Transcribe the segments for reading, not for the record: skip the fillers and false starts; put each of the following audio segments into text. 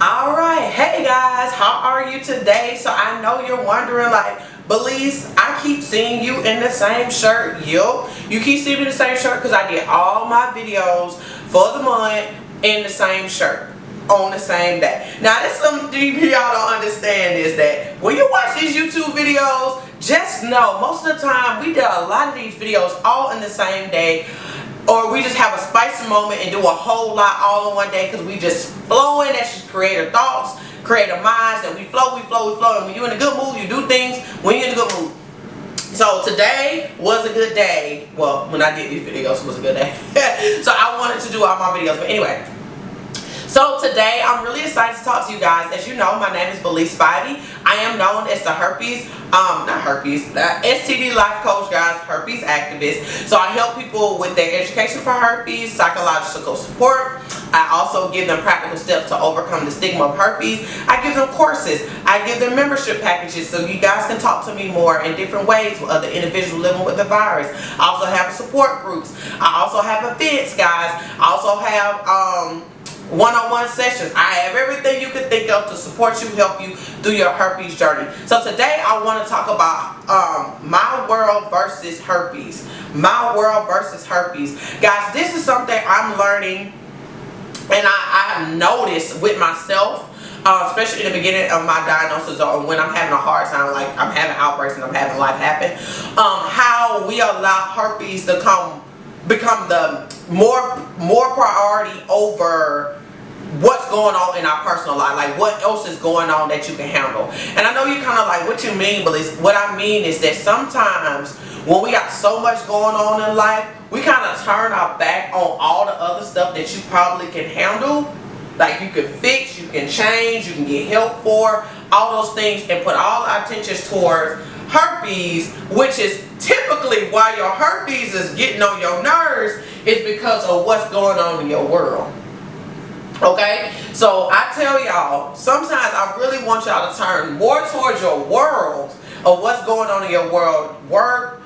Alright, hey guys, how are you today? So I know you're wondering, like, Belize, I keep seeing you in the same shirt. Yo, you keep seeing me in the same shirt because I did all my videos for the month in the same shirt on the same day. Now there's some deep y'all don't understand is that when you watch these YouTube videos, just know most of the time we do a lot of these videos all in the same day. Or we just have a spicy moment and do a whole lot all in one day because we just flowing. That's just creative thoughts, creative minds, that we flow. And when you're in a good mood, you do things when you're in a good mood. So today was a good day. Well, when I did these videos, it was a good day. So I wanted to do all my videos. But anyway. So today I'm really excited to talk to you guys. As you know, my name is Belize Spivey. I am known as the STD life coach, guys, herpes activist. So I help people with their education for herpes, psychological support. I also give them practical steps to overcome the stigma of herpes. I give them courses. I give them membership packages so you guys can talk to me more in different ways with other individuals living with the virus. I also have support groups. I also have events, guys. I also have one-on-one sessions. I have everything you can think of to support you, help you through your herpes journey. So today I want to talk about my world versus herpes. My world versus herpes. Guys, this is something I'm learning and I have noticed with myself, especially in the beginning of my diagnosis or when I'm having a hard time, like I'm having outbreaks and I'm having life happen, how we allow herpes to become the more priority over what's going on in our personal life, like what else is going on that you can handle. And I know you're kind of like, what you mean, but what I mean is that sometimes when we got so much going on in life, we kind of turn our back on all the other stuff that you probably can handle. Like you can fix, you can change, you can get help for, all those things, and put all our attention towards herpes, which is typically why your herpes is getting on your nerves, is because of what's going on in your world. Okay, so I tell y'all, sometimes I really want y'all to turn more towards your world of what's going on in your world. Work,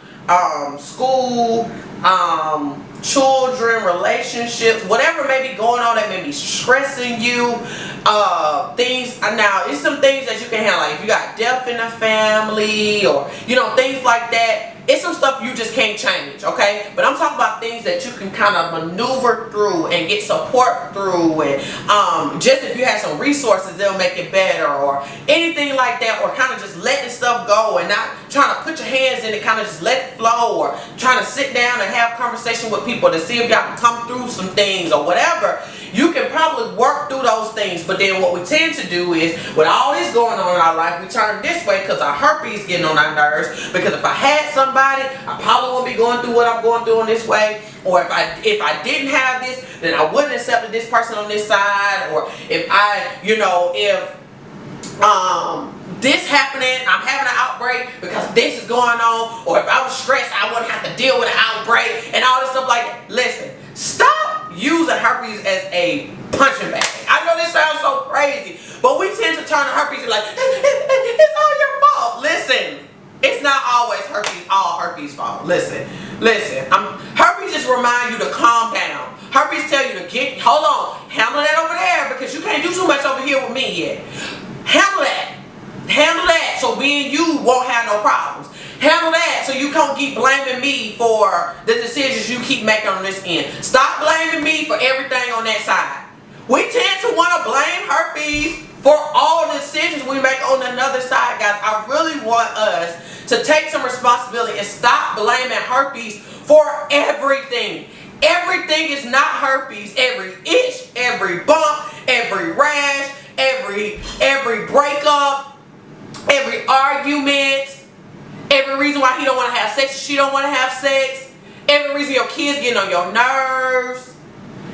school, children, relationships, whatever may be going on that may be stressing you, things. Now it's some things that you can handle, like if you got death in the family or things like that. It's some stuff you just can't change, okay? But I'm talking about things that you can kind of maneuver through and get support through, and just if you have some resources, they'll make it better, or anything like that, or kind of just letting stuff go and not trying to put your hands in it, kind of just let it flow, or trying to sit down and have conversation with people to see if y'all can come through some things or whatever. You can probably work through those things, but then what we tend to do is, with all this going on in our life, we turn this way because our herpes getting on our nerves. Because if I had somebody, I probably wouldn't be going through what I'm going through in this way. Or if I didn't have this, then I wouldn't have accepted this person on this side. Or if this happening, I'm having an outbreak because this is going on. Or if I was stressed, I wouldn't have to deal with an outbreak and all this stuff like that. Listen, stop using herpes as a punching bag. I know this sounds so crazy, but we tend to turn to herpes and like, it's all your fault. Listen, it's not always all herpes fault. Listen, herpes just remind you to calm down. Herpes tell you to hold on, handle that over there because you can't do too much over here with me yet. Handle that so me and you won't have no problems. Handle that so you can't keep blaming me for the decisions you keep making on this end. Stop blaming me for everything on that side. We tend to want to blame herpes for all the decisions we make on another side, guys. I really want us to take some responsibility and stop blaming herpes for everything. Everything is not herpes. Every itch, every bump, every rash, every breakup, every argument, every reason why he don't want to have sex, she don't want to have sex, every reason your kids getting on your nerves,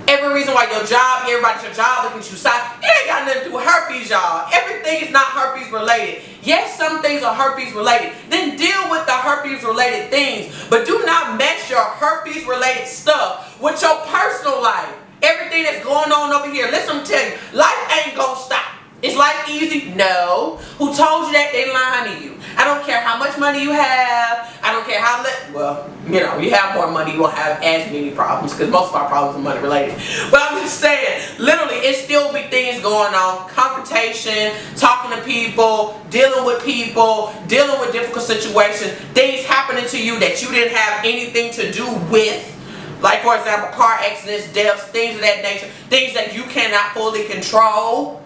every reason why everybody at your job looking at you side, it ain't got nothing to do with herpes, y'all. Everything is not herpes related. Yes, some things are herpes related. Then deal with the herpes related things, but do not mess your herpes related stuff with your personal life. Everything that's going on over here. Listen, I'm telling you, life ain't gonna stop. Is life easy? No. Who told you that? They lying to you. I don't care how much money you have. I don't care how well, you know, you have more money, you won't have as many problems because most of our problems are money related. But I'm just saying, literally, it still be things going on. Confrontation, talking to people, dealing with difficult situations, things happening to you that you didn't have anything to do with. Like, for example, car accidents, deaths, things of that nature, things that you cannot fully control.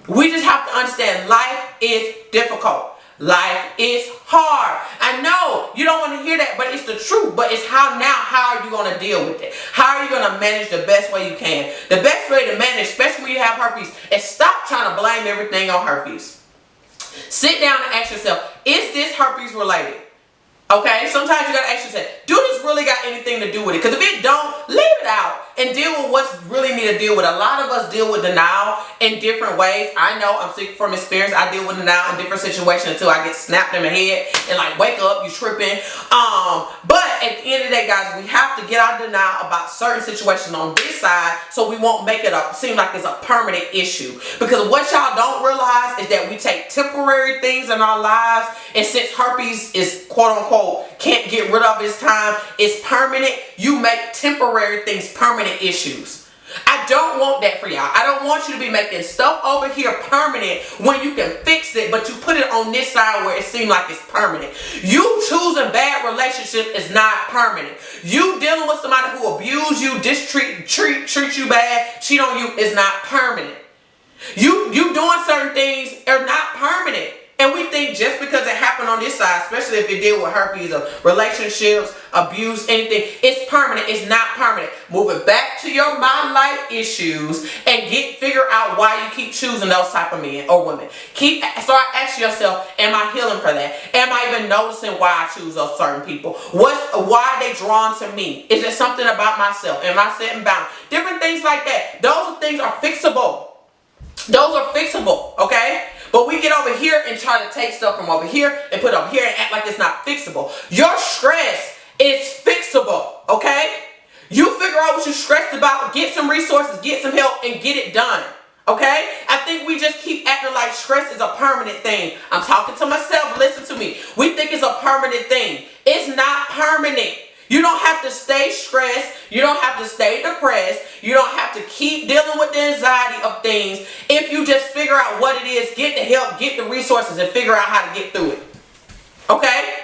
We just have to understand life is difficult. Life is hard. I know you don't want to hear that, but it's the truth. But it's how are you going to deal with it? How are you going to manage the best way you can? The best way to manage, especially when you have herpes, is stop trying to blame everything on herpes. Sit down and ask yourself, is this herpes related? Okay, sometimes you gotta ask yourself, do this really got anything to do with it? Because if it don't, leave it out and deal with what's really need to deal with. A lot of us deal with denial in different ways. I know, I'm speaking from experience. I deal with denial in different situations until I get snapped in my head and like, wake up, you tripping. But at the end of the day, guys, we have to get our denial about certain situations on this side so we won't make it seem like it's a permanent issue. Because what y'all don't realize is that we take temporary things in our lives, and since herpes is quote unquote can't get rid of this time, it's permanent, you make temporary things permanent issues. I don't want that for y'all. I don't want you to be making stuff over here permanent when you can fix it, but you put it on this side where it seems like it's permanent. You choosing bad relationship is not permanent. You dealing with somebody who abuse you, treat you bad, cheat on you is not permanent. You doing certain things are not permanent. And we think just because it happened on this side, especially if you deal with herpes or relationships, abuse, anything, it's permanent. It's not permanent. Move it back to your mind life issues and figure out why you keep choosing those type of men or women. Start asking yourself, am I healing for that? Am I even noticing why I choose those certain people? Why are they drawn to me? Is it something about myself? Am I setting boundaries? Different things like that. Those things are fixable. Those are fixable, okay? But we get over here and try to take stuff from over here and put over here and act like it's not fixable. Your stress is fixable, okay? You figure out what you're stressed about, get some resources, get some help, and get it done, okay? I think we just keep acting like stress is a permanent thing. I'm talking to myself, listen to me. We think it's a permanent thing. It's not permanent. You don't have to stay stressed. You don't have to stay depressed. You don't have to keep dealing with the anxiety of things. If you just figure out what it is, get the help, get the resources, and figure out how to get through it. Okay?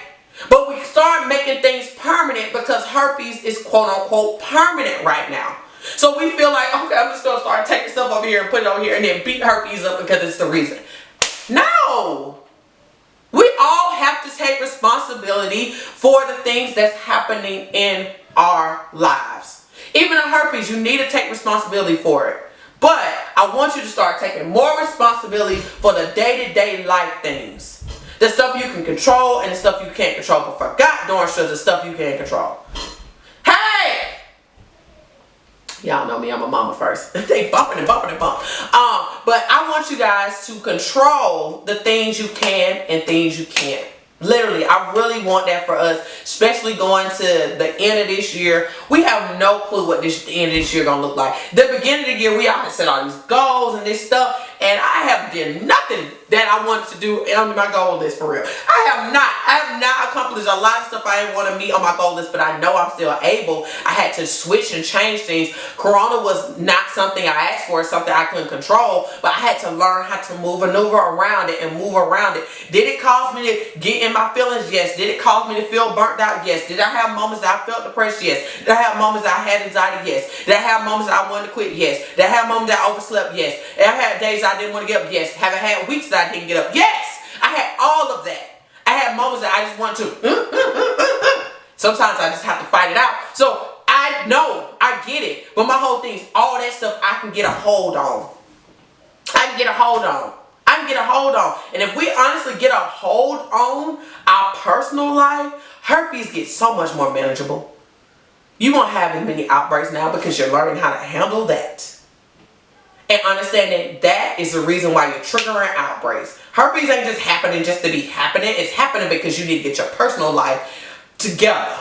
But we start making things permanent because herpes is quote unquote permanent right now. So we feel like, okay, I'm just going to start taking stuff over here and put it over here and then beat herpes up because it's the reason. No! We all have to take responsibility for the things that's happening in our lives. Even in herpes, you need to take responsibility for it. But I want you to start taking more responsibility for the day-to-day life things. The stuff you can control and the stuff you can't control. But for God darn sure, the stuff you can't control. Hey! Y'all know me, I'm a mama first. They bumping and bumping and bump. But I want you guys to control the things you can and things you can't. Literally, I really want that for us, especially going to the end of this year. We have no clue what the end of this year gonna look like. The beginning of the year, we all set all these goals and this stuff, and I have did nothing that I wanted to do on my goal list for real. I have not accomplished a lot of stuff I didn't want to meet on my goal list, but I know I'm still able. I had to switch and change things. Corona was not something I asked for, it's something I couldn't control, but I had to learn how to maneuver around it and move around it. Did it cause me to get in my feelings? Yes. Did it cause me to feel burnt out? Yes. Did I have moments that I felt depressed? Yes. Did I have moments that I had anxiety? Yes. Did I have moments that I wanted to quit? Yes. Did I have moments that I overslept? Yes. Did I have days I didn't want to get up? Yes. Have I had weeks that I didn't get up? Yes. I had all of that. I had moments that I just want to. Sometimes I just have to fight it out. So I know, I get it. But my whole thing is all that stuff I can get a hold on. I can get a hold on. I can get a hold on. And if we honestly get a hold on our personal life, herpes gets so much more manageable. You won't have as many outbreaks now because you're learning how to handle that. And understanding that is the reason why you're triggering outbreaks. Herpes ain't just happening just to be happening. It's happening because you need to get your personal life together.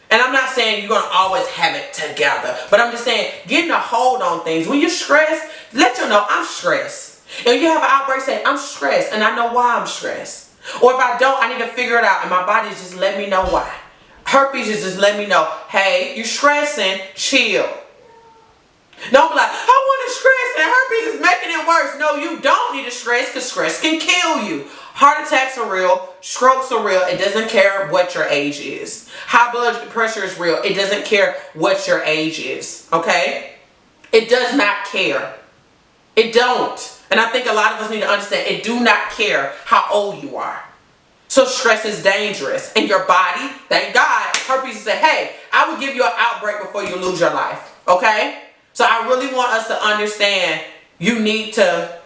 And I'm not saying you're going to always have it together. But I'm just saying getting a hold on things. When you're stressed, let you know I'm stressed. And when you have an outbreak, say, I'm stressed and I know why I'm stressed. Or if I don't, I need to figure it out, and my body just let me know why. Herpes is just let me know, hey, you're stressing, chill. Don't be like, I want to stress and herpes is making it worse. No, you don't need to stress, because stress can kill you. Heart attacks are real. Strokes are real. It doesn't care what your age is. High blood pressure is real. It doesn't care what your age is. Okay? It does not care. It don't. And I think a lot of us need to understand, it do not care how old you are. So stress is dangerous. And your body, thank God, herpes said, hey, I will give you an outbreak before you lose your life. Okay? So I really want us to understand, you need to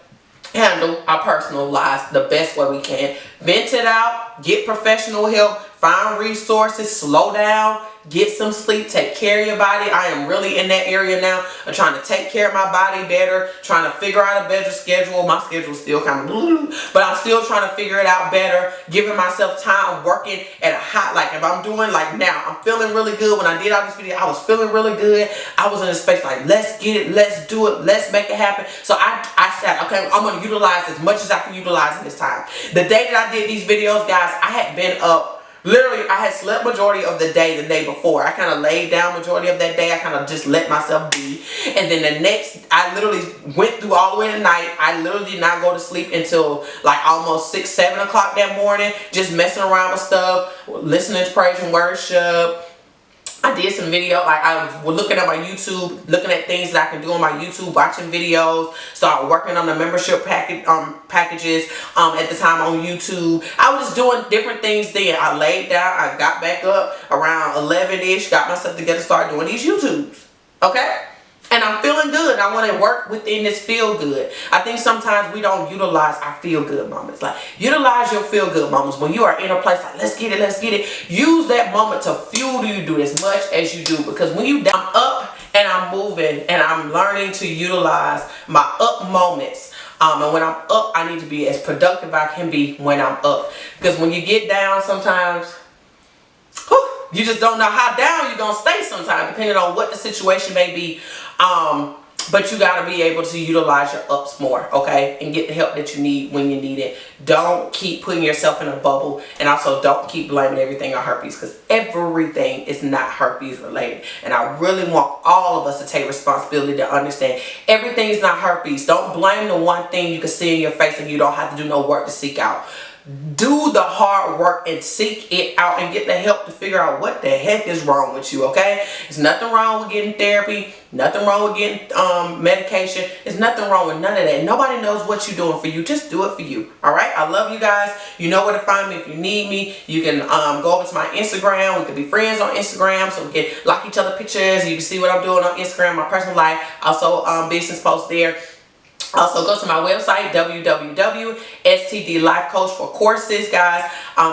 handle our personal lives the best way we can. Vent it out, get professional help, find resources, slow down, get some sleep, take care of your body. I am really in that area now. I'm trying to take care of my body better, trying to figure out a better schedule. My schedule's still kind of but I'm still trying to figure it out better, giving myself time, working at a high, like if I'm doing like now, I'm feeling really good. When I did all this video, I was feeling really good. I was in a space like, let's get it, let's do it, let's make it happen. So I said, okay, I'm going to utilize as much as I can utilize in this time. The day that I did these videos, guys, I had been up. Literally, I had slept majority of the day before. I kind of laid down majority of that day. I kind of just let myself be. And then the next, I literally went through all the way to night. I literally did not go to sleep until like almost 6, 7 o'clock that morning. Just messing around with stuff, listening to praise and worship. I did some video, like I was looking at my YouTube, looking at things that I can do on my YouTube, watching videos, start working on the membership packages at the time on YouTube. I was just doing different things then. I laid down, I got back up around 11-ish, got myself together, started doing these YouTubes. Okay? And I'm feeling good. I want to work within this feel good. I think sometimes we don't utilize our feel good moments. Like, utilize your feel good moments when you are in a place like, let's get it, let's get it. Use that moment to fuel you do as much as you do. Because when you down, I'm up and I'm moving and I'm learning to utilize my up moments. And when I'm up, I need to be as productive I can be when I'm up. Because when you get down sometimes, you just don't know how down you're going to stay sometimes, depending on what the situation may be. But you got to be able to utilize your ups more, okay? And get the help that you need when you need it. Don't keep putting yourself in a bubble. And also don't keep blaming everything on herpes, because everything is not herpes related. And I really want all of us to take responsibility to understand everything is not herpes. Don't blame the one thing you can see in your face and you don't have to do no work to seek out. Do the hard work and seek it out and get the help to figure out what the heck is wrong with you, okay? There's nothing wrong with getting therapy, nothing wrong with getting medication. There's nothing wrong with none of that. Nobody knows what you're doing for you. Just do it for you, all right? I love you guys. You know where to find me if you need me. You can go over to my Instagram. We can be friends on Instagram, so we can like each other pictures. You can see what I'm doing on Instagram, my personal life. Also, business posts there. Also, go to my website, www.stdlifecoach for courses, guys.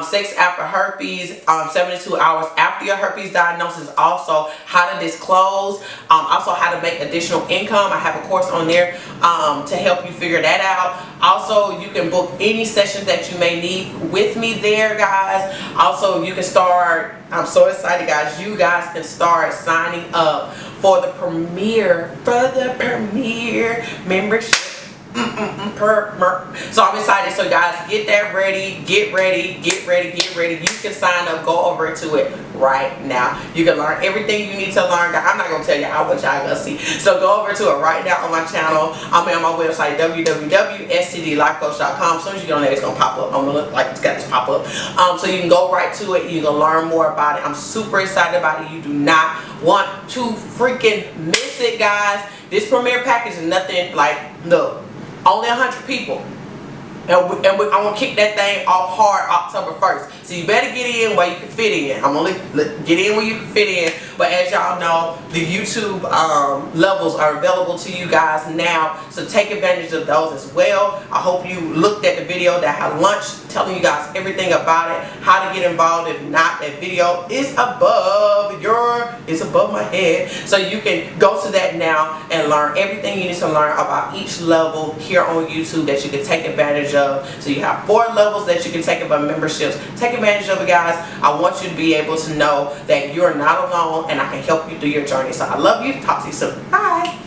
Sex after herpes, 72 hours after your herpes diagnosis. Also, how to disclose. Also, how to make additional income. I have a course on there to help you figure that out. Also, you can book any sessions that you may need with me there, guys. Also, you can start, I'm so excited, guys. You guys can start signing up for the premiere membership. So I'm excited. So guys, get that ready, get ready. You can sign up, go over to it right now. You can learn everything you need to learn. I'm not gonna tell you how much y'all gonna see, so go over to it right now on my channel. I'm on my website, www.stdlifecoach.com. As soon as you get on there, it's gonna pop up. I'm gonna look like it's got this pop up, so you can go right to it. You can learn more about it. I'm super excited about it. You do not want to freaking miss it, guys. This premiere package is nothing like, look, only 100 people. I'm going to kick that thing off hard October 1st. So you better get in where you can fit in. I'm only get in where you can fit in. But as y'all know, the YouTube levels are available to you guys now. So take advantage of those as well. I hope you looked at the video that had lunch, telling you guys everything about it, how to get involved. If not, that video is above my head. So you can go to that now and learn everything you need to learn about each level here on YouTube that you can take advantage of. So you have 4 levels that you can take about memberships. Take advantage of it, guys. I want you to be able to know that you're not alone and I can help you through your journey. So I love you. Talk to you soon. Bye.